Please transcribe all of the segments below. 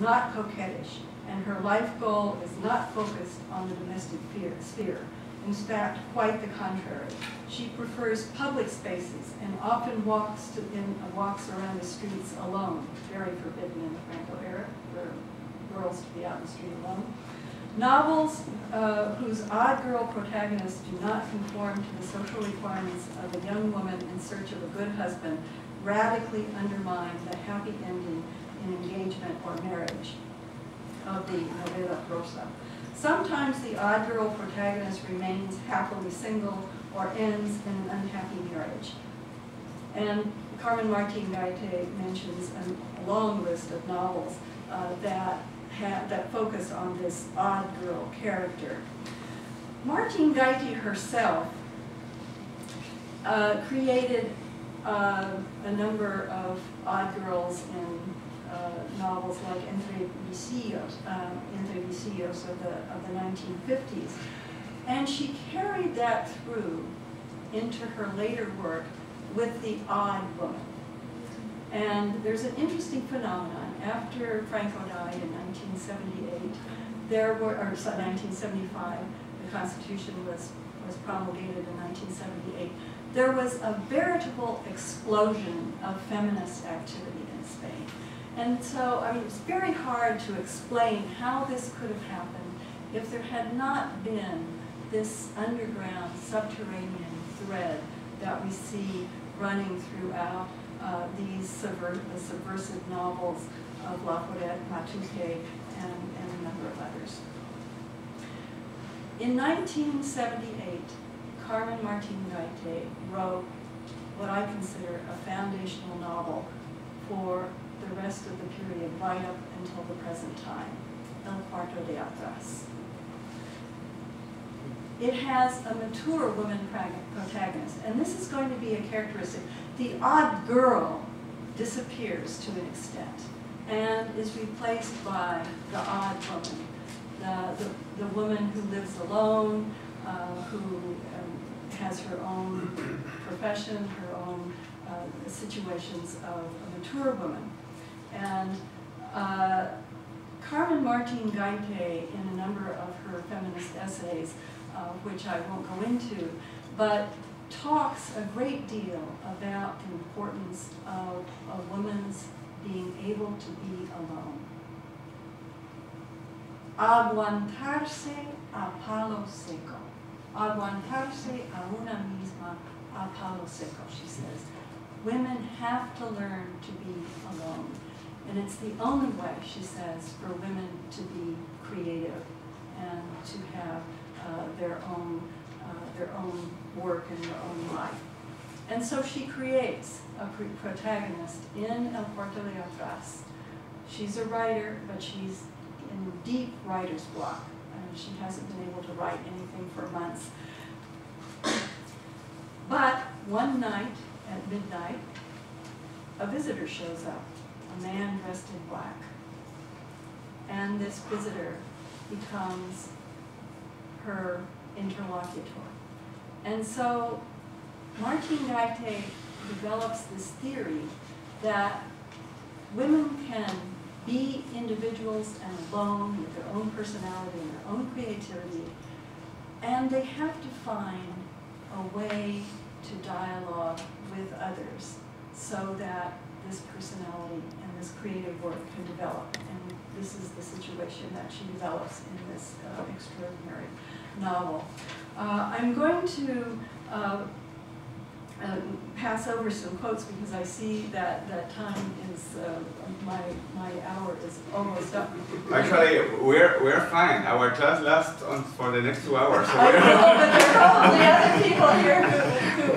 is not coquettish, and her life goal is not focused on the domestic sphere. In fact, quite the contrary. She prefers public spaces and often walks around the streets alone, very forbidden in the Franco era for girls to be out in the street alone. Novels whose odd girl protagonists do not conform to the social requirements of a young woman in search of a good husband radically undermine the happy ending in engagement or marriage of the novela prosa. Sometimes the odd girl protagonist remains happily single or ends in an unhappy marriage. And Carmen Martin Gaite mentions a long list of novels that focus on this odd girl character. Martin Gaite herself created a number of odd girls in novels like Entre Visillos of the 1950s. And she carried that through into her later work with the odd woman. And there's an interesting phenomenon. After Franco died in 1978, or 1975, the Constitution was promulgated in 1978, there was a veritable explosion of feminist activity in Spain. And so, I mean, it's very hard to explain how this could have happened if there had not been this underground, subterranean thread that we see running throughout these subversive novels of La Foret, Matute, and a number of others. In 1978, Carmen Martin Gaite wrote what I consider a foundational novel for the rest of the period right up until the present time, El Cuarto de Atrás. It has a mature woman protagonist, and this is going to be a characteristic. The odd girl disappears to an extent and is replaced by the odd woman, the woman who lives alone, who has her own profession, her own situations of a mature woman. And Carmen Martin Gaite, in a number of her feminist essays, which I won't go into, but talks a great deal about the importance of a woman's being able to be alone. Aguantarse a palo seco. Aguantarse a una misma a palo seco, she says. Women have to learn to be alone. And it's the only way, she says, for women to be creative and to have their own work and their own life. And so she creates a protagonist in El Cuarto de Atrás. She's a writer, but she's in deep writer's block. And she hasn't been able to write anything for months. But one night at midnight, a visitor shows up, a man dressed in black. And this visitor becomes her interlocutor. And so Martin Gaite develops this theory that women can be individuals and alone with their own personality and their own creativity, and they have to find a way to dialogue with others so that this personality and this creative work can develop. And this is the situation that she develops in this extraordinary novel. I'm going to pass over some quotes because I see that time is, my hour is almost up. Actually, we're fine. Our class lasts for the next 2 hours. So I know, but there are probably other people here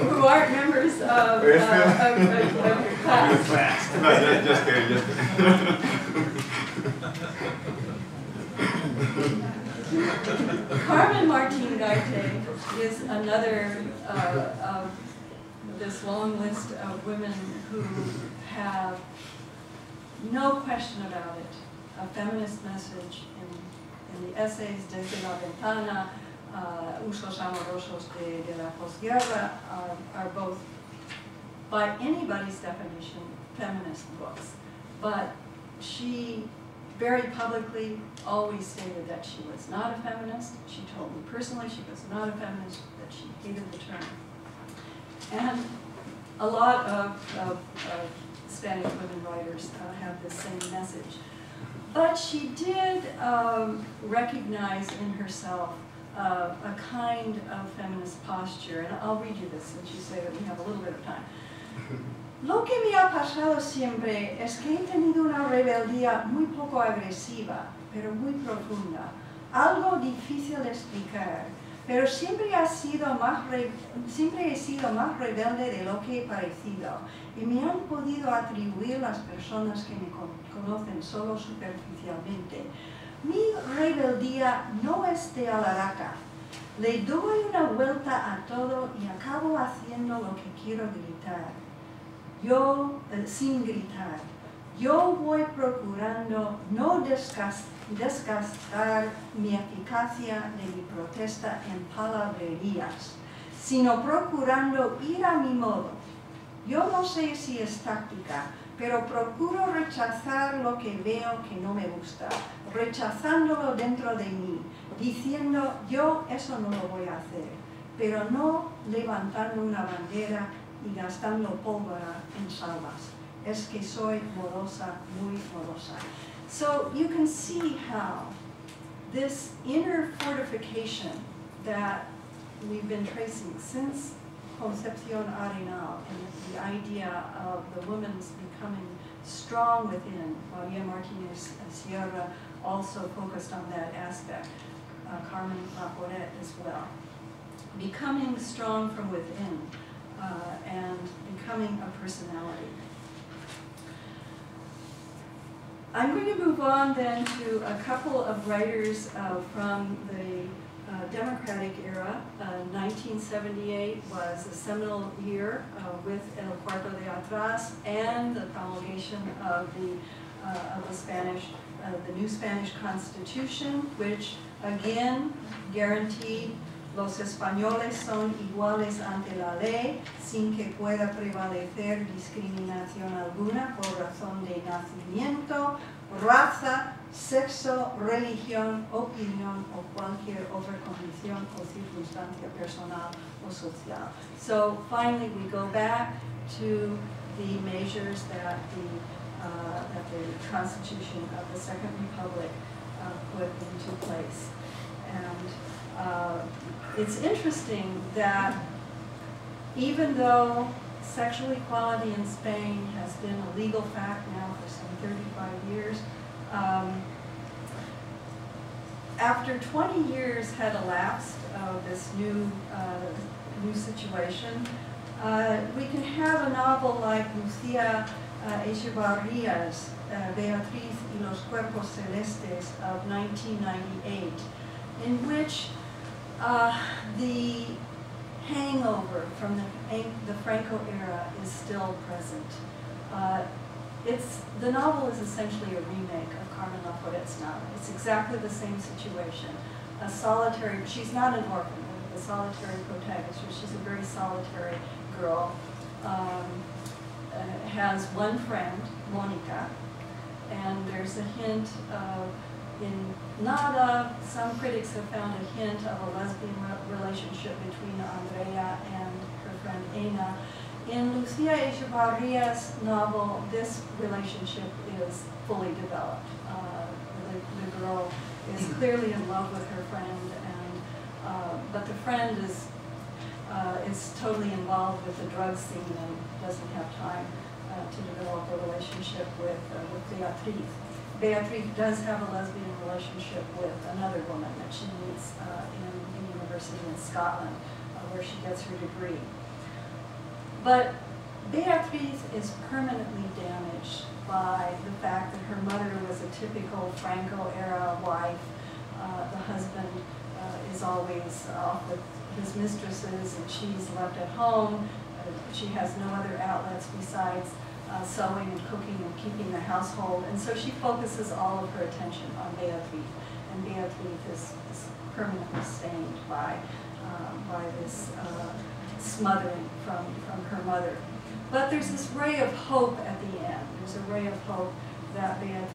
who aren't members of your class. No, just kidding, Carmen Martin Gaite is another of this long list of women who have, no question about it, a feminist message in the essays Desde la Ventana, Usos Amorosos de la Posguerra are both, by anybody's definition, feminist books. But she very publicly always stated that she was not a feminist. She told me personally she was not a feminist, that she hated the term. And a lot of Spanish women writers have the same message. But she did recognize in herself a kind of feminist posture, and I'll read you this since you say that we have a little bit of time. Lo que me ha pasado siempre es que he tenido una rebeldía muy poco agresiva, pero muy profunda, algo difícil de explicar, pero siempre he sido más rebelde de lo que he parecido, y me han podido atribuir las personas que me conocen solo superficialmente. Mi rebeldía no es de alaraca. Le doy una vuelta a todo y acabo haciendo lo que quiero gritar. Yo, sin gritar, yo voy procurando no desgastar mi eficacia de mi protesta en palabrerías, sino procurando ir a mi modo. Yo no sé si es táctica, pero procuro rechazar lo que veo que no me gusta, rechazándolo dentro de mí, diciendo yo eso no lo voy a hacer, pero no levantando una bandera y gastando pólvora en salvas. Es que soy morosa, muy morosa. So you can see how this inner fortification that we've been tracing since Concepción Arenal and the idea of the woman's becoming strong within. Maria Martinez Sierra also focused on that aspect. Carmen Laforet as well. Becoming strong from within and becoming a personality. I'm going to move on then to a couple of writers from the Democratic era. 1978 was a seminal year with El Cuarto de Atrás and the promulgation of the new Spanish Constitution, which again guaranteed los españoles son iguales ante la ley sin que pueda prevalecer discriminación alguna por razón de nacimiento, raza, sexo, religión, opinión o cualquier otra condición o circunstancia personal o social. So finally we go back to the measures that the Constitution of the Second Republic put into place. And it's interesting that even though sexual equality in Spain has been a legal fact now for some 35 years, after 20 years had elapsed of this new situation, we can have a novel like Lucía Echevarría's Beatriz y los Cuerpos Celestes of 1998, in which the hangover from the Franco era is still present. The novel is essentially a remake of Carmen Laforet's novel. It's exactly the same situation. A solitary, she's not an orphan, the solitary protagonist, she's a very solitary girl, has one friend, Monica, and there's a hint of, in Nada, some critics have found a hint of a lesbian relationship between Andrea and her friend Ana. In Lucía Echevarría's novel, this relationship is fully developed. The girl is clearly in love with her friend, and but the friend is totally involved with the drug scene and doesn't have time to develop a relationship with Beatriz. Beatriz does have a lesbian relationship with another woman that she meets in the university in Scotland, where she gets her degree. But Beatriz is permanently damaged by the fact that her mother was a typical Franco-era wife. The husband is always off with his mistresses, and she's left at home. She has no other outlets besides sewing and cooking and keeping the household, and so she focuses all of her attention on Beatriz, and Beatriz is permanently stained by this smothering from her mother. But there's this ray of hope at the end. There's a ray of hope that Beatriz